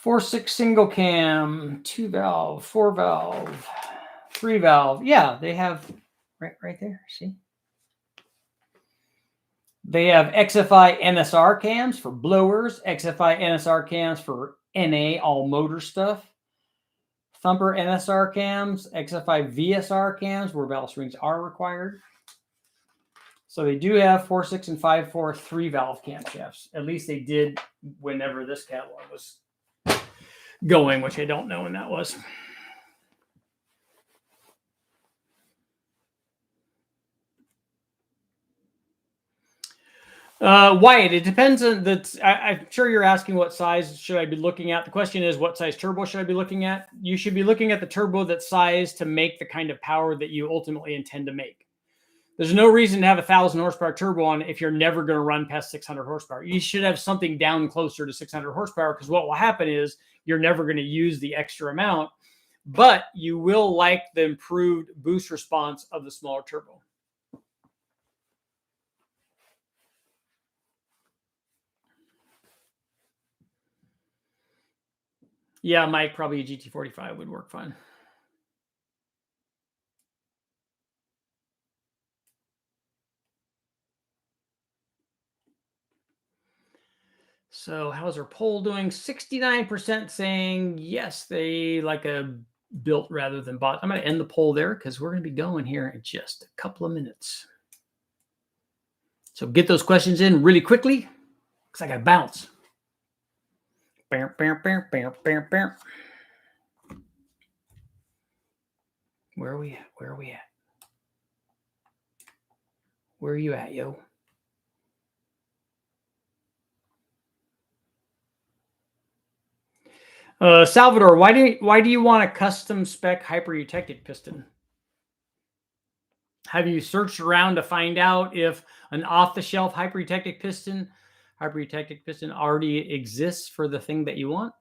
4.6 single cam, 2-valve, 4-valve, 3-valve. Yeah, they have right there. See? They have XFI NSR cams for blowers, XFI NSR cams for NA, all motor stuff. Thumper NSR cams, XFI VSR cams where valve springs are required. So they do have 4.6 and 5.4 3-valve camshafts. At least they did whenever this catalog was going, which I don't know when that was. Wyatt, it depends on the. I'm sure you're asking what size should I be looking at. The question is, what size turbo should I be looking at? You should be looking at the turbo that's sized to make the kind of power that you ultimately intend to make. There's no reason to have a 1,000 horsepower turbo on if you're never going to run past 600 horsepower. You should have something down closer to 600 horsepower, because what will happen is you're never going to use the extra amount, but you will like the improved boost response of the smaller turbo. Yeah, Mike, probably a GT45 would work fine. So how's our poll doing? 69% saying yes, they like a built rather than bought. I'm going to end the poll there because we're going to be going here in just a couple of minutes. So get those questions in really quickly because I got to bounce. Where are we at? Where are we at? Where are you at, yo? Salvador, why do you want a custom spec hyper-eutectic piston? Have you searched around to find out if an off-the-shelf hyper-eutectic piston already exists for the thing that you want?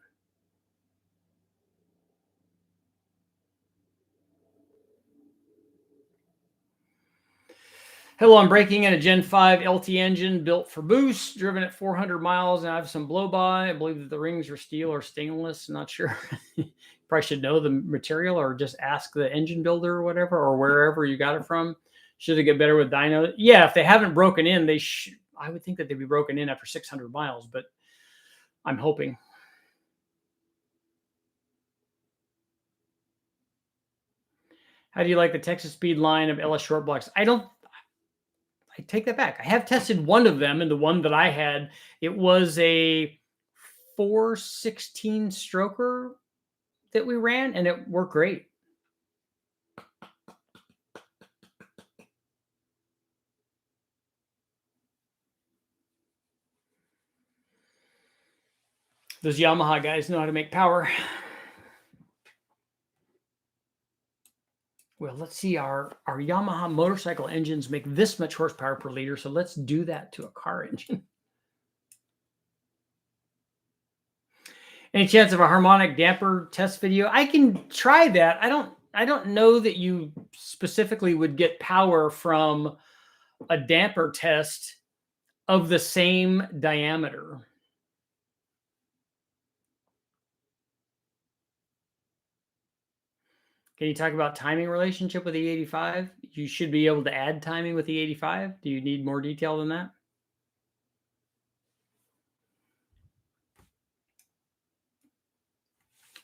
Hello, I'm breaking in a Gen 5 LT engine built for boost, driven at 400 miles, and I have some blow-by. I believe that the rings are steel or stainless. Not sure. Probably should know the material or just ask the engine builder or whatever, or wherever you got it from. Should it get better with dyno? Yeah, if they haven't broken in, I would think that they'd be broken in after 600 miles, but I'm hoping. How do you like the Texas Speed line of LS short blocks? I take that back. I have tested one of them, and the one that I had, it was a 416 stroker that we ran, and it worked great. Those Yamaha guys know how to make power. Well, let's see. Our Yamaha motorcycle engines make this much horsepower per liter, so let's do that to a car engine. Any chance of a harmonic damper test video? I can try that. I don't know that you specifically would get power from a damper test of the same diameter. Can you talk about timing relationship with the 85? You should be able to add timing with the 85. Do you need more detail than that?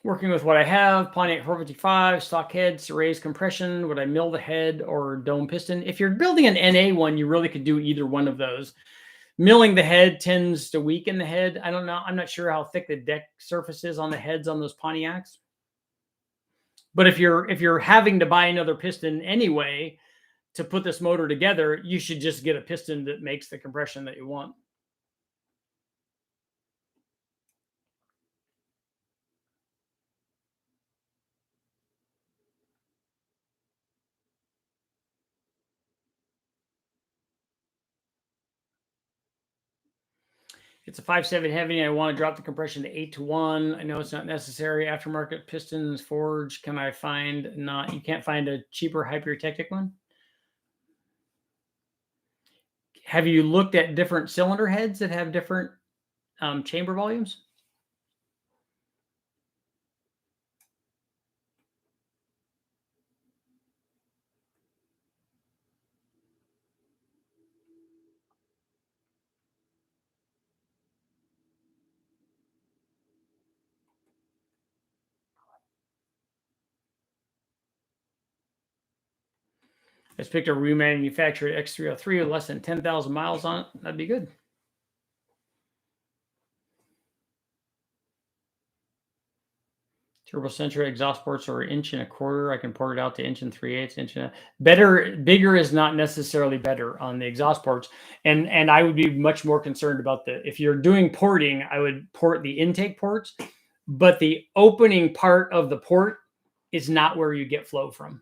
Working with what I have, Pontiac 455, stock head, raised compression. Would I mill the head or dome piston? If you're building an NA one, you really could do either one of those. Milling the head tends to weaken the head. I don't know. I'm not sure how thick the deck surface is on the heads on those Pontiacs. But if you're having to buy another piston anyway to put this motor together, you should just get a piston that makes the compression that you want. It's a 5.7 heavy, and I want to drop the compression to 8-1. I know it's not necessary. Aftermarket pistons, forged. Can I find not? You can't find a cheaper hyper-eutectic one? Have you looked at different cylinder heads that have different chamber volumes? I just picked a remanufactured X303 with less than 10,000 miles on it. That'd be good. Turbocentric exhaust ports are 1.25 inches. I can port it out to 1 3/8 inch. Bigger is not necessarily better on the exhaust ports. And I would be much more concerned about if you're doing porting, I would port the intake ports, but the opening part of the port is not where you get flow from.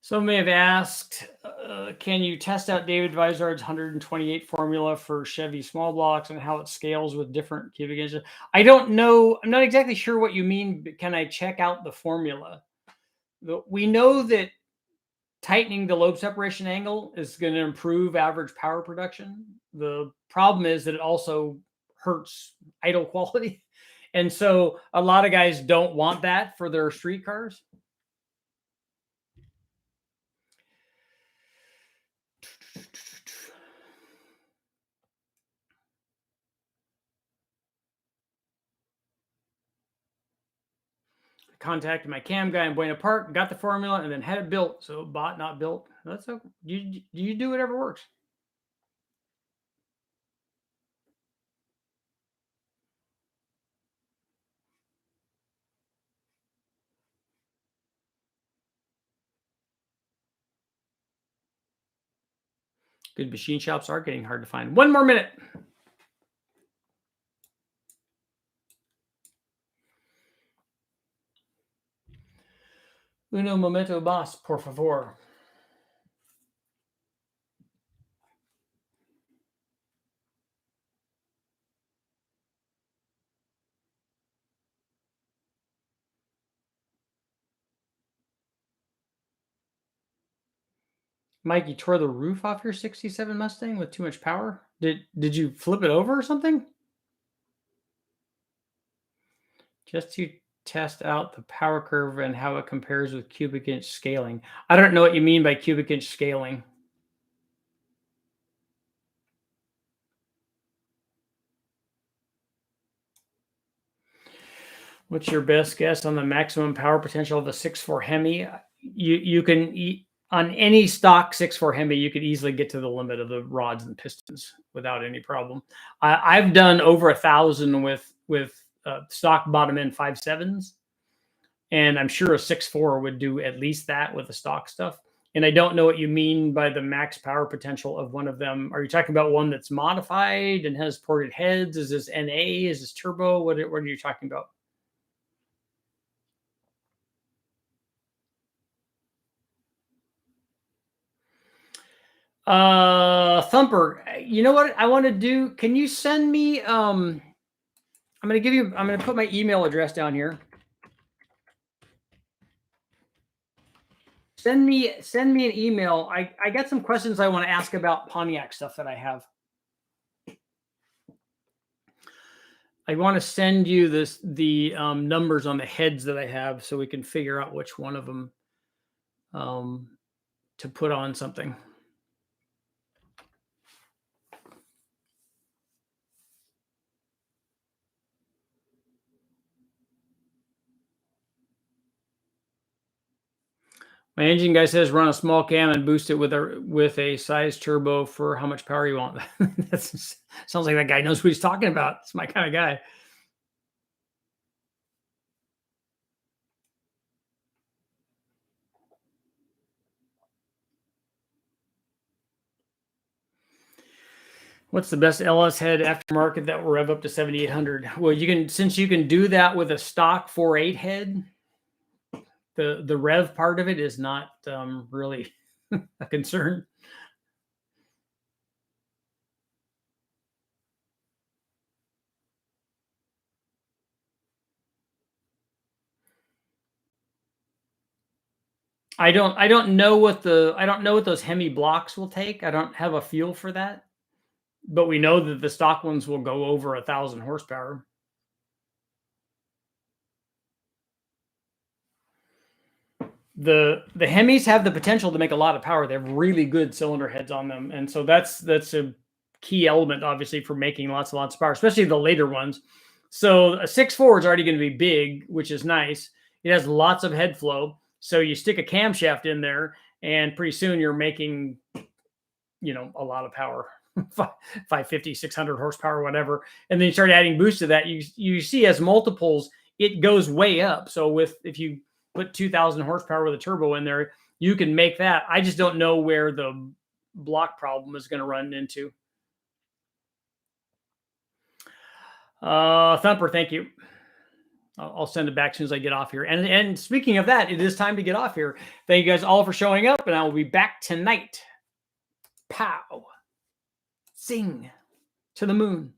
Some may have asked, Can you test out David Vizard's 128 formula for Chevy small blocks and how it scales with different cubic inches? I don't know. I'm not exactly sure what you mean, but can I check out the formula? We know that tightening the lobe separation angle is going to improve average power production. The problem is that it also hurts idle quality. And so a lot of guys don't want that for their street cars. Contacted my cam guy in Buena Park, got the formula, and then had it built. So bought, not built. That's okay. You do whatever works. Good machine shops are getting hard to find. 1 more minute. Uno momento más, por favor. Mike, you tore the roof off your 67 Mustang with too much power? Did you flip it over or something? Just to test out the power curve and how it compares with cubic inch scaling. I don't know what you mean by cubic inch scaling. What's your best guess on the maximum power potential of a 6.4 Hemi? You can on any stock 6.4 Hemi, you could easily get to the limit of the rods and pistons without any problem. I've done over 1,000 with stock bottom end 5.7s, and I'm sure a 6.4 would do at least that with the stock stuff. And I don't know what you mean by the max power potential of one of them. Are you talking about one that's modified and has ported heads? Is this NA? Is this turbo? What are you talking about? Thumper, you know what I want to do? Can you send me I'm going to put my email address down here. Send me an email. I got some questions I want to ask about Pontiac stuff that I have. I want to send you the numbers on the heads that I have so we can figure out which one of them to put on something. My engine guy says run a small cam and boost it with a size turbo for how much power you want. That sounds like that guy knows what he's talking about. It's my kind of guy. What's the best LS head aftermarket that will rev up to 7,800? Well, since you can do that with a stock 4.8 head, the rev part of it is not really a concern. I don't know what those Hemi blocks will take. I don't have a feel for that, but we know that the stock ones will go over 1,000 horsepower. The Hemis have the potential to make a lot of power. They have really good cylinder heads on them, and so that's a key element, obviously, for making lots of power, especially the later ones. So a 6.4 is already going to be big, which is nice. It has lots of head flow. So you stick a camshaft in there, and pretty soon you're making, a lot of power, 550, 600 horsepower, whatever. And then you start adding boost to that. You see as multiples, it goes way up. So if you put 2,000 horsepower with a turbo in there, you can make that. I just don't know where the block problem is going to run into. Thumper, thank you. I'll send it back as soon as I get off here. And speaking of that, it is time to get off here. Thank you guys all for showing up, and I will be back tonight Pow. Sing to the moon.